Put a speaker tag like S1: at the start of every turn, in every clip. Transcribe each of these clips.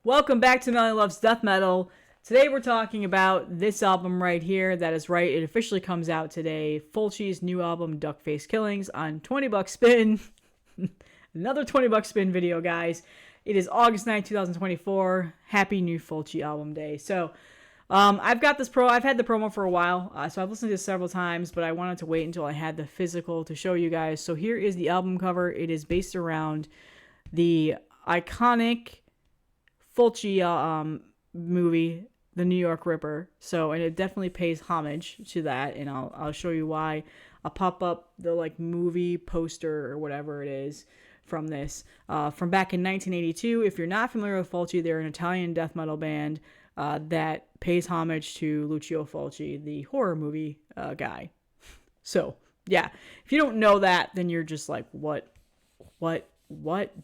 S1: Welcome back to Melanie Loves Death Metal. Today we're talking about this album right here. That is right, it officially comes out today. Fulci's new album, Duckface Killings, on 20 bucks spin. Another 20 bucks spin video, guys. It is August 9th, 2024. Happy new Fulci album day. So, I've got this I've had the promo for a while, so I've listened to this several times, but I wanted to wait until I had the physical to show you guys. So here is the album cover. It is based around the iconic Fulci movie, The New York Ripper. So, and it definitely pays homage to that, and I'll show you why. I'll pop up the movie poster or whatever it is from this from back in 1982. If you're not familiar with Fulci, they're an Italian death metal band that pays homage to Lucio Fulci, the horror movie guy. So yeah, if you don't know that, then you're just like, what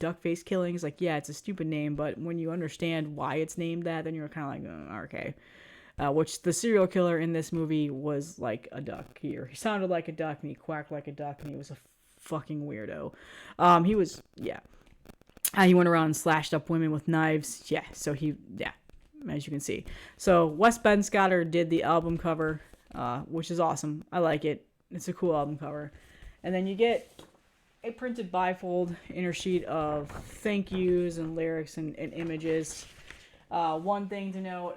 S1: Duckface Killings? Like, yeah, it's a stupid name, but when you understand why it's named that, then you're kind of like, oh, okay. Which the serial killer in this movie was like a duck here. He sounded like a duck and he quacked like a duck and he was a fucking weirdo. He was, yeah. He went around and slashed up women with knives. Yeah, so as you can see. So Wes Ben Scotter did the album cover, which is awesome. I like it. It's a cool album cover. And then you get a printed bifold inner sheet of thank yous and lyrics and images. One thing to note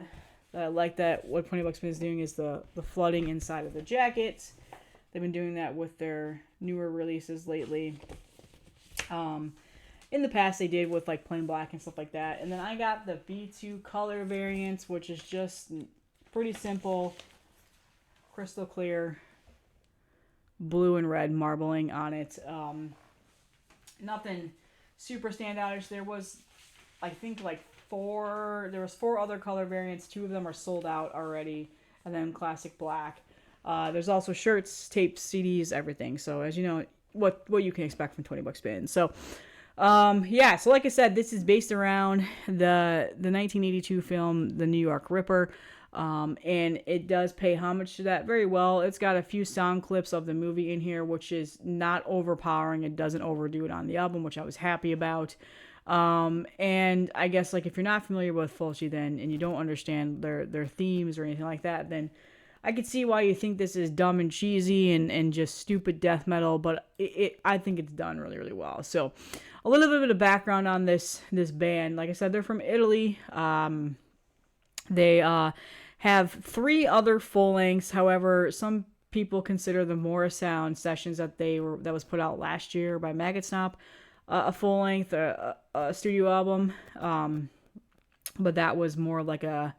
S1: that I like that what 20 Bucks Spin is doing is the flooding inside of the jacket. They've been doing that with their newer releases lately. In the past, they did with like plain black and stuff like that. And then I got the B2 color variant, which is just pretty simple, crystal clear, blue and red marbling on it. Nothing super standoutish. There was, I think, there was 4 other color variants. 2 of them are sold out already, and then classic black. There's also shirts, tapes, CDs, everything. So as you know, what you can expect from 20 Bucks Spin. So so like I said, this is based around the 1982 film The New York Ripper. And it does pay homage to that very well. It's got a few sound clips of the movie in here, which is not overpowering. It doesn't overdo it on the album, which I was happy about. And I guess if you're not familiar with Fulci then, and you don't understand their themes or anything like that, then I could see why you think this is dumb and cheesy and just stupid death metal, but I think it's done really, really well. So a little bit of background on this band. Like I said, they're from Italy. They have 3 other full lengths. However, some people consider the Mora Sound sessions that was put out last year by Maggot Stomp a full length, a studio album. But that was more like a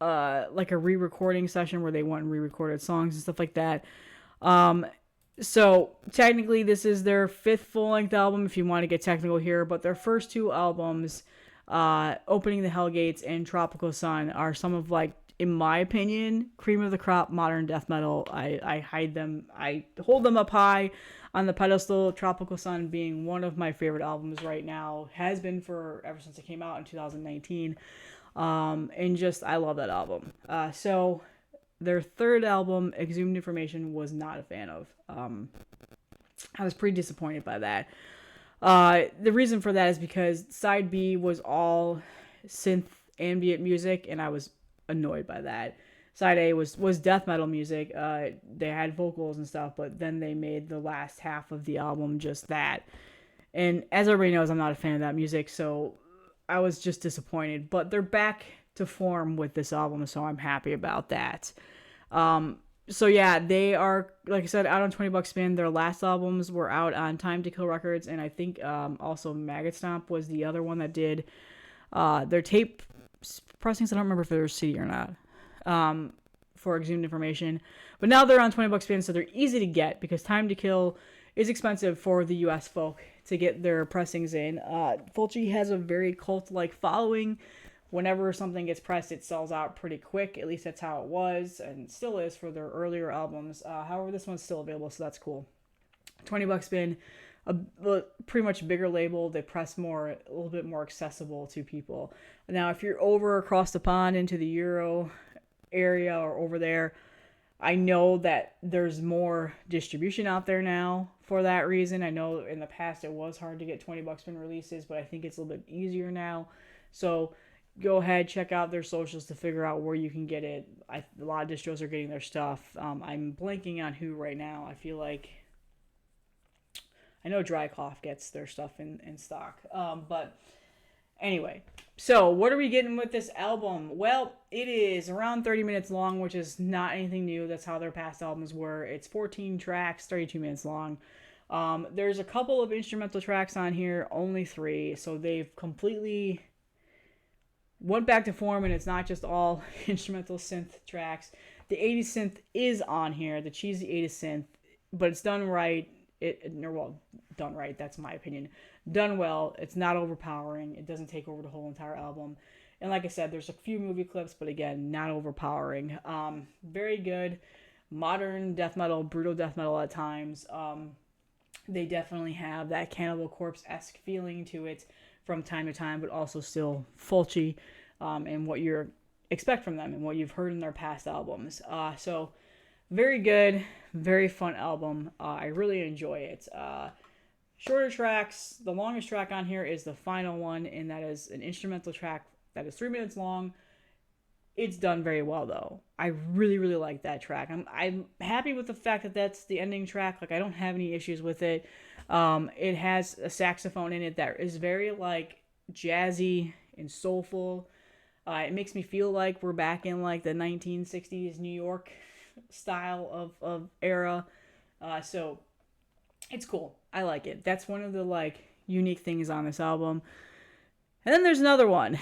S1: re-recording session where they went and re-recorded songs and stuff like that. So technically, this is their 5th full length album, if you want to get technical here. But their first 2 albums, Opening the Hellgates and Tropical Sun, are some of in my opinion, cream of the crop modern death metal. I hold them up high on the pedestal. Tropical Sun being one of my favorite albums right now, has been for ever since it came out in 2019. And just, I love that album. So their 3rd album, Exhumed Information, was not a fan of. I was pretty disappointed by that. The reason for that is because side B was all synth ambient music, and I was annoyed by that. Side A was death metal music. They had vocals and stuff, but then they made the last half of the album just that. And as everybody knows, I'm not a fan of that music, so I was just disappointed. But they're back to form with this album, so I'm happy about that. So yeah, they are, like I said, out on 20 Bucks Spin. Their last albums were out on Time to Kill Records, and I think also Maggot Stomp was the other one that did their tape pressings. I don't remember if there was CD or not for Exhumed Information. But now they're on 20 Bucks Spin, so they're easy to get because Time to Kill is expensive for the U.S. folk to get their pressings in. Fulci has a very cult-like following. Whenever something gets pressed, it sells out pretty quick. At least that's how it was and still is for their earlier albums. However, this one's still available, so that's cool. 20 Bucks Spin, a pretty much bigger label. They press more, a little bit more accessible to people. Now, if you're over across the pond into the Euro area or over there, I know that there's more distribution out there now for that reason. I know in the past it was hard to get 20 Bucks Spin releases, but I think it's a little bit easier now. So go ahead, check out their socials to figure out where you can get it. A lot of distros are getting their stuff. I'm blanking on who right now. I feel like I know Dry Cough gets their stuff in stock. But anyway, so what are we getting with this album? Well, it is around 30 minutes long, which is not anything new. That's how their past albums were. It's 14 tracks, 32 minutes long. There's a couple of instrumental tracks on here, only 3. So they've completely went back to form, and it's not just all instrumental synth tracks. The 80s synth is on here, the cheesy 80s synth, but it's done right. Done right, that's my opinion. Done well. It's not overpowering. It doesn't take over the whole entire album. And like I said, there's a few movie clips, but again, not overpowering. Very good. Modern death metal, brutal death metal at times. They definitely have that Cannibal Corpse-esque feeling to it from time to time, but also still Fulci, and what you expect from them and what you've heard in their past albums. So very good, very fun album. I really enjoy it. Shorter tracks. The longest track on here is the final one, and that is an instrumental track that is 3 minutes long. It's done very well, though. I really, really like that track. I'm happy with the fact that that's the ending track. Like, I don't have any issues with it. It has a saxophone in it that is very, like, jazzy and soulful. It makes me feel like we're back in, like, the 1960s New York style of era. So it's cool. I like it. That's one of the, like, unique things on this album. And then there's another one.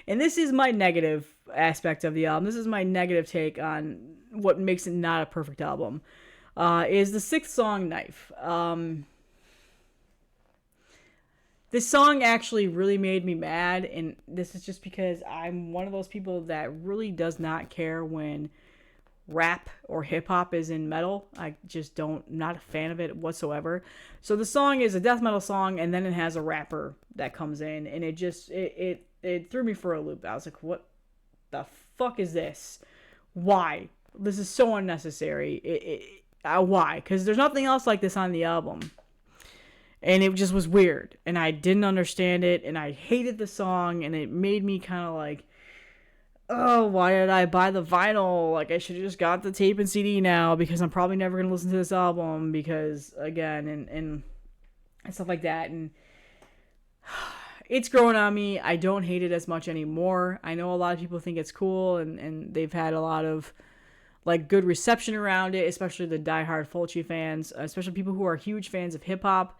S1: And this is my negative aspect of the album. This is my negative take on what makes it not a perfect album. Is the 6th song, Knife. This song actually really made me mad, and this is just because I'm one of those people that really does not care when rap or hip-hop is in metal. I just not a fan of it whatsoever. So the song is a death metal song, and then it has a rapper that comes in, and it threw me for a loop. I was like, what the fuck is this? Why? This is so unnecessary. Why? Because there's nothing else like this on the album. And it just was weird, and I didn't understand it, and I hated the song, and it made me kind of like, oh, why did I buy the vinyl? Like, I should have just got the tape and CD now, because I'm probably never going to listen to this album, because, again, and stuff like that, and it's growing on me. I don't hate it as much anymore. I know a lot of people think it's cool, and they've had a lot of, like, good reception around it, especially the diehard Fulci fans, especially people who are huge fans of hip-hop,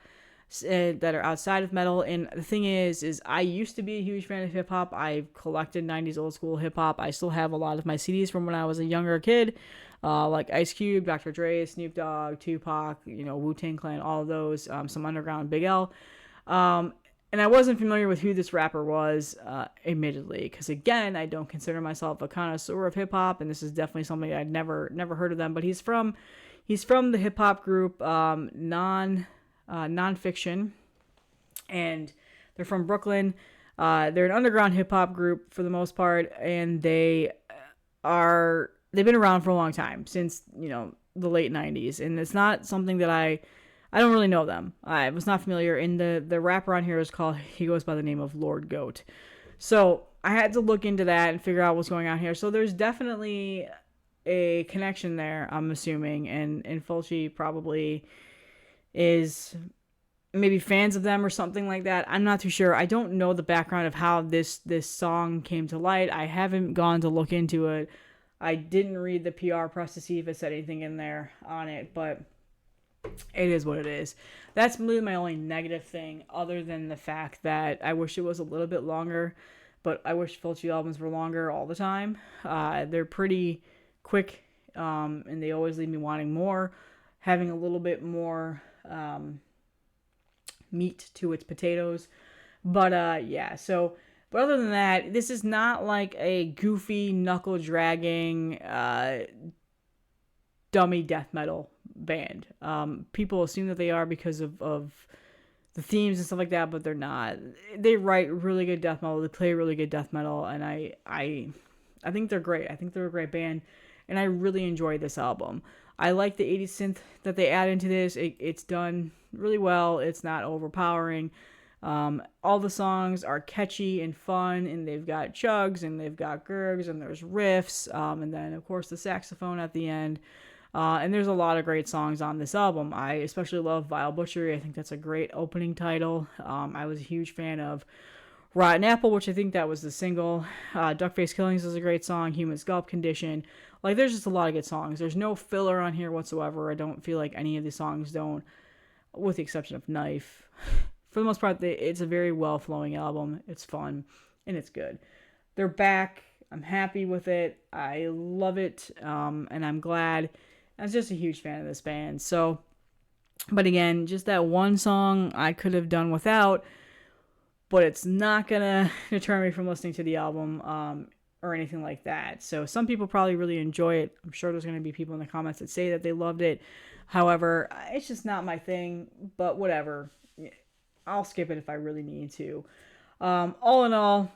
S1: that are outside of metal. And the thing is I used to be a huge fan of hip-hop. I've collected 90s old school hip-hop. I still have a lot of my CDs from when I was a younger kid, like Ice Cube, Dr. Dre, Snoop Dogg, Tupac, Wu-Tang Clan, all of those, some underground, Big L. And I wasn't familiar with who this rapper was, admittedly, because again, I don't consider myself a connoisseur of hip-hop, and this is definitely something I'd never heard of them. But he's from the hip-hop group Nonfiction, and they're from Brooklyn. They're an underground hip-hop group for the most part, and they've been around for a long time, since the late 90s, and it's not something that I don't really know them. I was not familiar. And the rapper on here he goes by the name of Lord Goat. So I had to look into that and figure out what's going on here. So there's definitely a connection there, I'm assuming, and Fulci probably is maybe fans of them or something like that. I'm not too sure. I don't know the background of how this song came to light. I haven't gone to look into it. I didn't read the PR press to see if it said anything in there on it, but it is what it is. That's really my only negative thing, other than the fact that I wish it was a little bit longer, but I wish Fulci albums were longer all the time. They're pretty quick, and they always leave me wanting more, having a little bit more meat to its potatoes. But but other than that, this is not like a goofy, knuckle dragging dummy death metal band. People assume that they are because of the themes and stuff like that, but they're not. They write really good death metal, they play really good death metal, and I think they're great. I think they're a great band, and I really enjoy this album. I like the 80s synth that they add into this. It's done really well. It's not overpowering. All the songs are catchy and fun, and they've got chugs and they've got gurgs and there's riffs, and then of course the saxophone at the end. And there's a lot of great songs on this album. I especially love Vile Butchery. I think that's a great opening title. I was a huge fan of Rotten Apple, which I think that was the single. Duckface Killings is a great song. Human Scalp Condition. Like, there's just a lot of good songs. There's no filler on here whatsoever. I don't feel like any of the songs don't, with the exception of Knife. For the most part, it's a very well-flowing album. It's fun, and it's good. They're back. I'm happy with it. I love it, and I'm glad. I was just a huge fan of this band. So, but again, just that one song I could have done without, but it's not going to deter me from listening to the album or anything like that. So some people probably really enjoy it. I'm sure there's going to be people in the comments that say that they loved it. However, it's just not my thing, but whatever. I'll skip it if I really need to. All in all,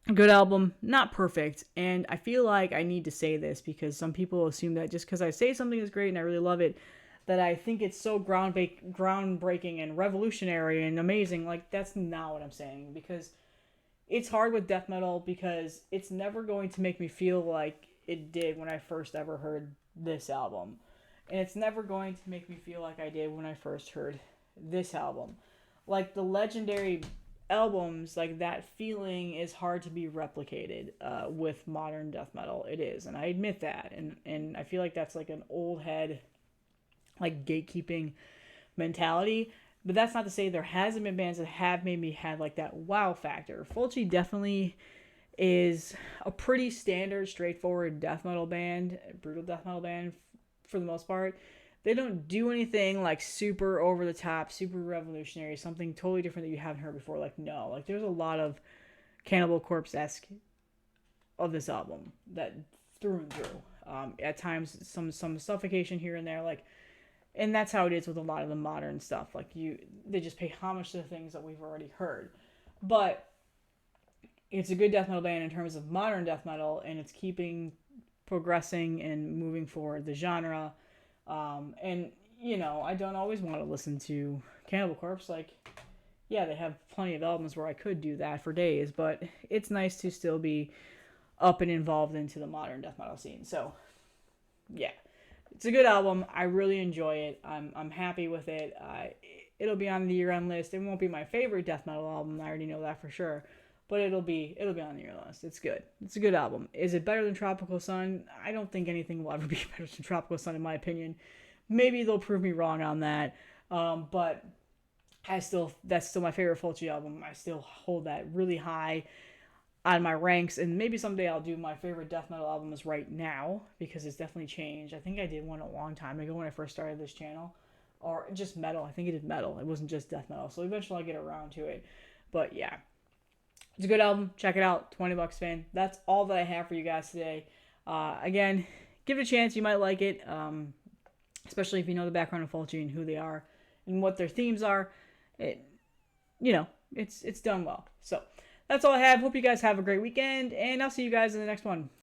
S1: a good album, not perfect. And I feel like I need to say this because some people assume that just because I say something is great and I really love it, that I think it's so groundbreaking and revolutionary and amazing. Like, that's not what I'm saying, because it's hard with death metal because it's never going to make me feel like it did when I first ever heard this album. And it's never going to make me feel like I did when I first heard this album. Like, the legendary albums, like, that feeling is hard to be replicated with modern death metal. It is, and I admit that. And I feel like that's like an old head, like, gatekeeping mentality. But that's not to say there hasn't been bands that have made me have like that wow factor. Fulci definitely is a pretty standard, straightforward death metal band, brutal death metal band for the most part. They don't do anything like super over the top, super revolutionary, something totally different that you haven't heard before. Like, no, like, there's a lot of Cannibal Corpse-esque of this album, that through and through. At times, some suffocation here and there, like, and that's how it is with a lot of the modern stuff. Like, they just pay homage to the things that we've already heard. But it's a good death metal band in terms of modern death metal, and it's progressing and moving forward the genre. And, you know, I don't always want to listen to Cannibal Corpse. Like, yeah, they have plenty of albums where I could do that for days, but it's nice to still be up and involved into the modern death metal scene. So, yeah. It's a good album. I really enjoy it. I'm happy with it. It'll be on the year-end list. It won't be my favorite death metal album. I already know that for sure. But it'll be on the year-end list. It's good. It's a good album. Is it better than Tropical Sun? I don't think anything will ever be better than Tropical Sun, in my opinion. Maybe they'll prove me wrong on that. But that's still my favorite Fulci album. I still hold that really high on my ranks, and maybe someday I'll do my favorite death metal albums right now, because it's definitely changed. I think I did one a long time ago when I first started this channel, or just metal. I think I did metal. It wasn't just death metal, so eventually I'll get around to it. But yeah, it's a good album. Check it out. $20 fan. That's all that I have for you guys today. Again, give it a chance. You might like it, especially if you know the background of Fulci and who they are and what their themes are. It's done well. So that's all I have. Hope you guys have a great weekend, and I'll see you guys in the next one.